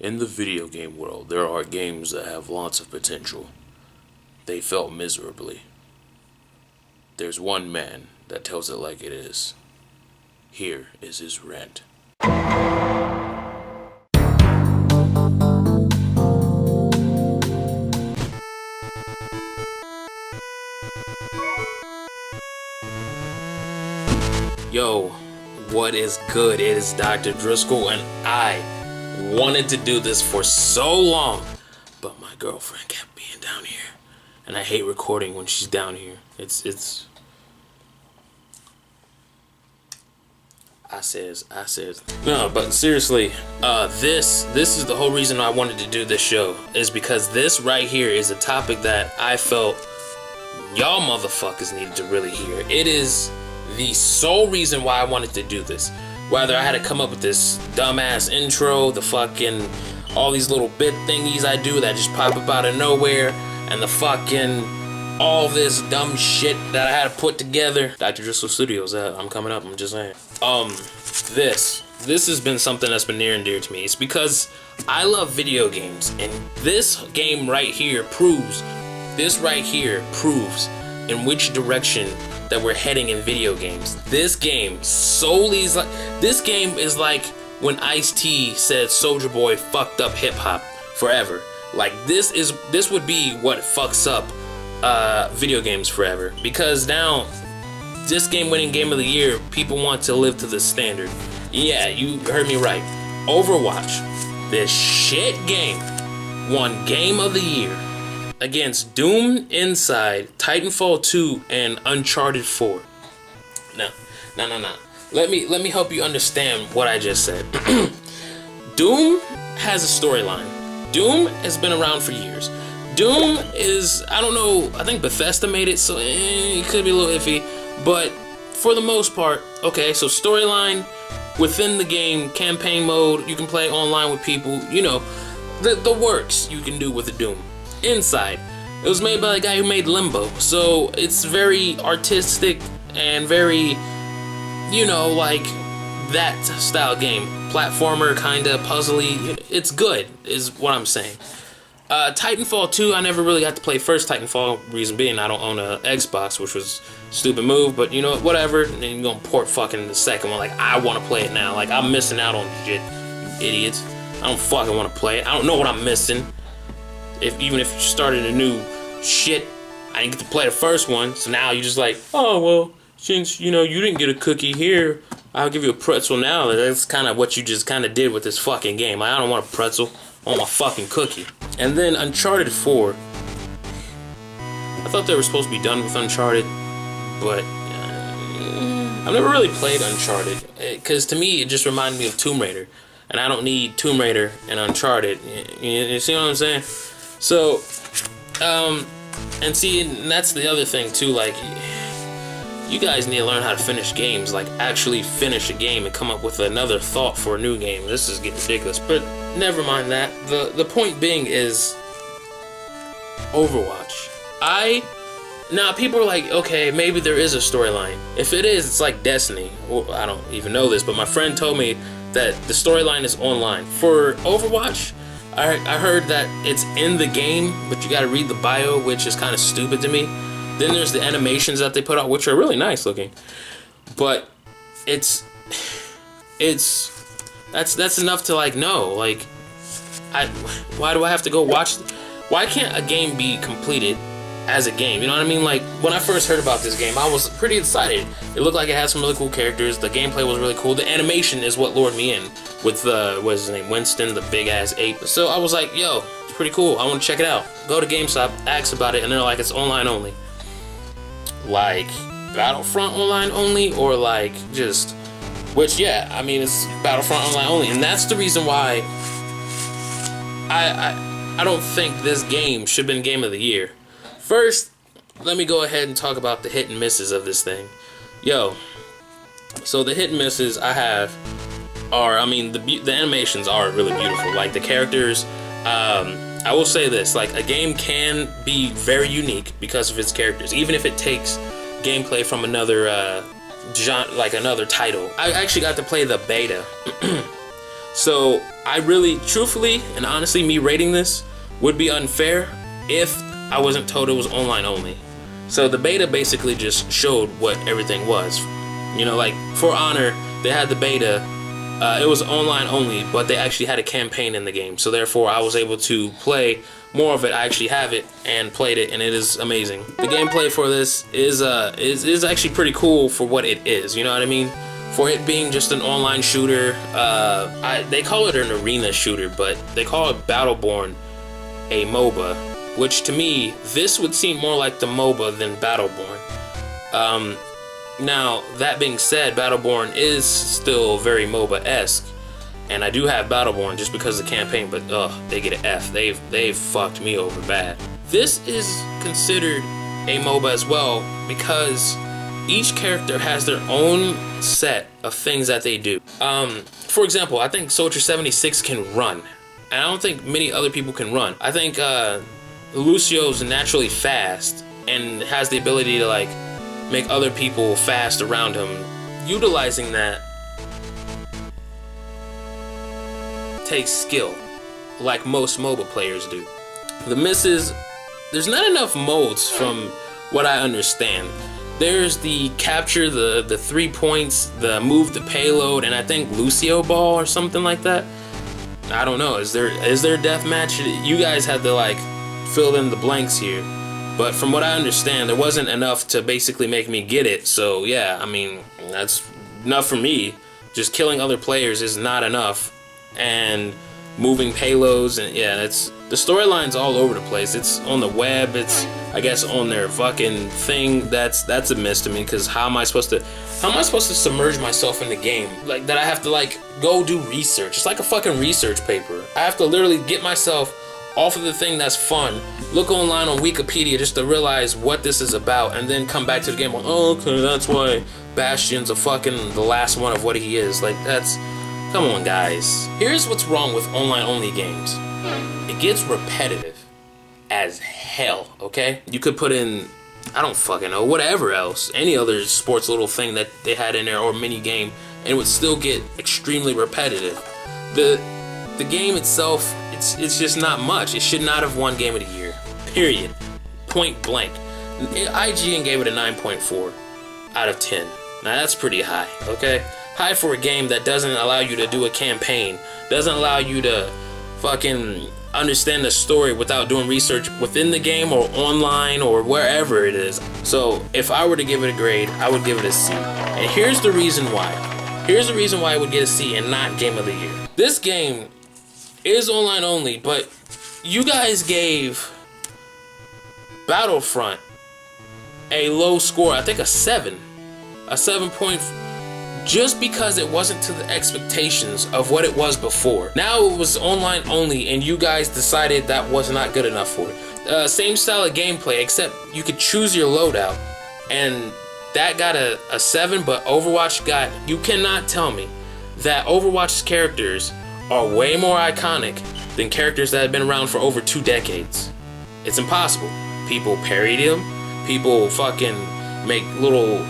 In the video game world, there are games that have lots of potential. They fail miserably. There's one man that tells it like it is. Here is his rant. Yo, what is good? It is Dr. Driscoll, and I wanted to do this for so long, but my girlfriend kept being down here, and I hate recording when she's down here. I says. No, but seriously, this is the whole reason I wanted to do this show, is because this right here is a topic that I felt y'all motherfuckers needed to really hear. It is the sole reason why I wanted to do this. Whether I had to come up with this dumbass intro, the fucking all these little bit thingies I do that just pop up out of nowhere, and the fucking all this dumb shit that I had to put together. Dr. Driscoll Studios, I'm coming up, I'm just saying. This has been something that's been near and dear to me. It's because I love video games, and this game right here proves in which direction that we're heading in video games. This game is like when Ice-T said Soulja Boy fucked up hip hop forever. Like this would be what fucks up video games forever, because now this game winning game of the year, people want to live to the standard. Yeah, you heard me right. Overwatch, this shit game, won game of the year against Doom Inside, Titanfall 2, and Uncharted 4. No. Let me help you understand what I just said. Doom has a storyline. Doom has been around for years. Doom is, I don't know, I think Bethesda made it, so it could be a little iffy, but for the most part, okay, so storyline within the game, campaign mode, you can play online with people, you know, the works you can do with the Doom. Inside, it was made by the guy who made Limbo, so it's very artistic and very, you know, like that style game, platformer, kinda puzzly. It's good is what I'm saying. Titanfall 2, I never really got to play first Titanfall, reason being I don't own a Xbox, which was a stupid move, but you know, whatever. And then you're gonna port fucking the second one, like I want to play it now, like I'm missing out on shit, you idiots. I don't fucking want to play it. I don't know what I'm missing. Even if you started a new shit, I didn't get to play the first one, so now you're just like, oh well, since you know you didn't get a cookie here, I'll give you a pretzel now. That's kind of what you just kind of did with this fucking game. Like, I don't want a pretzel, I want my fucking cookie. And then Uncharted 4, I thought they were supposed to be done with Uncharted, but I've never really played Uncharted, because to me it just reminded me of Tomb Raider, and I don't need Tomb Raider and Uncharted. You see what I'm saying? So, and see, and that's the other thing too, like, you guys need to learn how to finish games, like actually finish a game and come up with another thought for a new game. This is getting ridiculous, but never mind that. The point being is Overwatch. Now people are like, okay, maybe there is a storyline. If it is, it's like Destiny. Well, I don't even know this, but my friend told me that the storyline is online. For Overwatch, I heard that it's in the game, but you gotta read the bio, which is kind of stupid to me. Then there's the animations that they put out, which are really nice looking. But that's enough to like know. Like, why do I have to go watch? Why can't a game be completed as a game? You know what I mean? Like, when I first heard about this game, I was pretty excited. It looked like it had some really cool characters. The gameplay was really cool. The animation is what lured me in with what's his name, Winston, the big ass ape. So I was like, yo, it's pretty cool. I want to check it out. Go to GameStop, ask about it, and they're like, it's online only. Like Battlefront online only, or like just, which, yeah, I mean, it's Battlefront online only, and that's the reason why I don't think this game should have been game of the year. First, let me go ahead and talk about the hit and misses of this thing. Yo, so the hit and misses I have are, I mean, the animations are really beautiful. Like, the characters, I will say this, like, a game can be very unique because of its characters, even if it takes gameplay from another genre, like another title. I actually got to play the beta. So I really, truthfully and honestly, me rating this would be unfair if I wasn't told it was online only. So the beta basically just showed what everything was. You know, like For Honor, they had the beta. It was online only, but they actually had a campaign in the game. So therefore, I was able to play more of it. I actually have it and played it, and it is amazing. The gameplay for this is actually pretty cool for what it is. You know what I mean? For it being just an online shooter, they call it an arena shooter, but they call it Battleborn a MOBA, which to me, this would seem more like the MOBA than Battleborn. Now, that being said, Battleborn is still very MOBA-esque, and I do have Battleborn just because of the campaign, but they get an F. They've fucked me over bad. This is considered a MOBA as well because each character has their own set of things that they do. For example, I think Soldier 76 can run, and I don't think many other people can run. I think Lucio's naturally fast and has the ability to like make other people fast around him. Utilizing that takes skill, like most MOBA players do. The miss is, there's not enough modes from what I understand. There's the capture the 3 points, the move the payload, and I think Lucio ball or something like that. I don't know. Is there deathmatch? You guys had to like fill in the blanks here. But from what I understand, there wasn't enough to basically make me get it. So yeah, I mean, that's enough for me. Just killing other players is not enough. And moving payloads, and yeah, it's the storyline's all over the place. It's on the web, it's I guess on their fucking thing. That's a miss to me, because how am I supposed to submerge myself in the game? Like that I have to like go do research. It's like a fucking research paper. I have to literally get myself off of the thing that's fun, look online on Wikipedia just to realize what this is about, and then come back to the game like, oh, okay, that's why Bastion's a fucking the last one of what he is. Like, that's, come on guys. Here's what's wrong with online only games. It gets repetitive as hell, okay? You could put in, I don't fucking know, whatever else, any other sports little thing that they had in there or mini game, and it would still get extremely repetitive. The game itself, it's just not much. It should not have won Game of the Year. Period. Point blank. IGN gave it a 9.4 out of 10. Now that's pretty high, okay? High for a game that doesn't allow you to do a campaign, doesn't allow you to fucking understand the story without doing research within the game or online or wherever it is. So if I were to give it a grade, I would give it a C. And here's the reason why. Here's the reason why I would get a C and not Game of the Year. This game is online only, but you guys gave Battlefront a low score, I think a 7 point, just because it wasn't to the expectations of what it was before. Now it was online only, and you guys decided that was not good enough for it. Same style of gameplay, except you could choose your loadout, and that got a 7, but Overwatch got, you cannot tell me that Overwatch's characters are way more iconic than characters that have been around for over 2 decades. It's impossible. People parody them. People fucking make little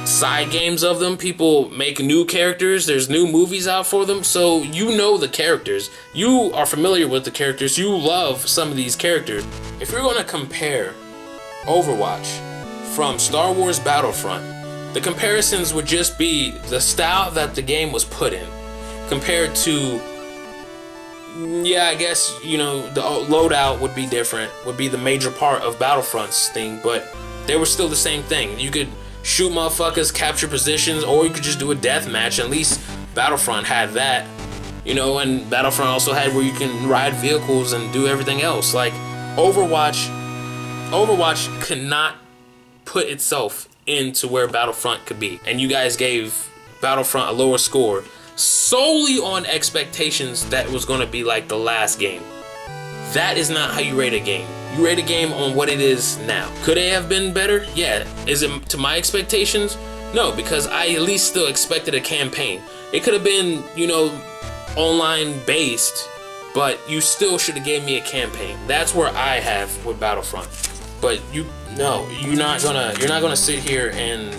side games of them. People make new characters. There's new movies out for them. So you know the characters. You are familiar with the characters. You love some of these characters. If you're going to compare Overwatch from Star Wars Battlefront, the comparisons would just be the style that the game was put in compared to, yeah, I guess, you know, the loadout would be different, would be the major part of Battlefront's thing, but they were still the same thing. You could shoot motherfuckers, capture positions, or you could just do a death match. At least Battlefront had that, you know, and Battlefront also had where you can ride vehicles and do everything else. Like, Overwatch could not put itself into where Battlefront could be. And you guys gave Battlefront a lower score solely on expectations that it was going to be like the last game. That is not how you rate a game. You rate a game on what it is now. Could it have been better? Yeah. Is it to my expectations? No, because I at least still expected a campaign. It could have been, you know, online based, but you still should have gave me a campaign. That's where I have with Battlefront. But you're not gonna sit here and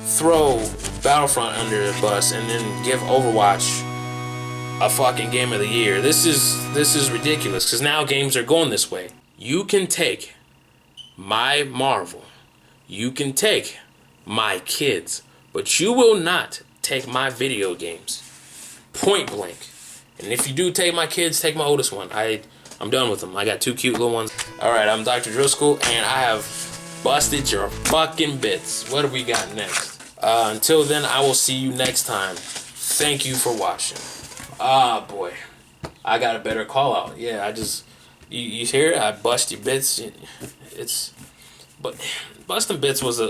throw Battlefront under the bus and then give Overwatch a fucking game of the year. This is ridiculous, because now games are going this way. You can take my Marvel, you can take my kids, but you will not take my video games. Point blank. And if you do take my kids, take my oldest one. I'm done with them. I got 2 cute little ones. Alright, I'm Dr. Driscoll, and I have busted your fucking bits. What do we got next? Until then, I will see you next time. Thank you for watching. Ah, boy. I got a better call out. Yeah, you hear it? I bust your bits. But busting bits was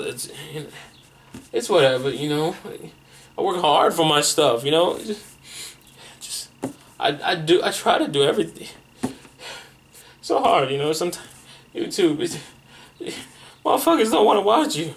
it's whatever, you know. I work hard for my stuff, you know. I try to do everything. So hard, you know. Sometimes YouTube, motherfuckers don't want to watch you.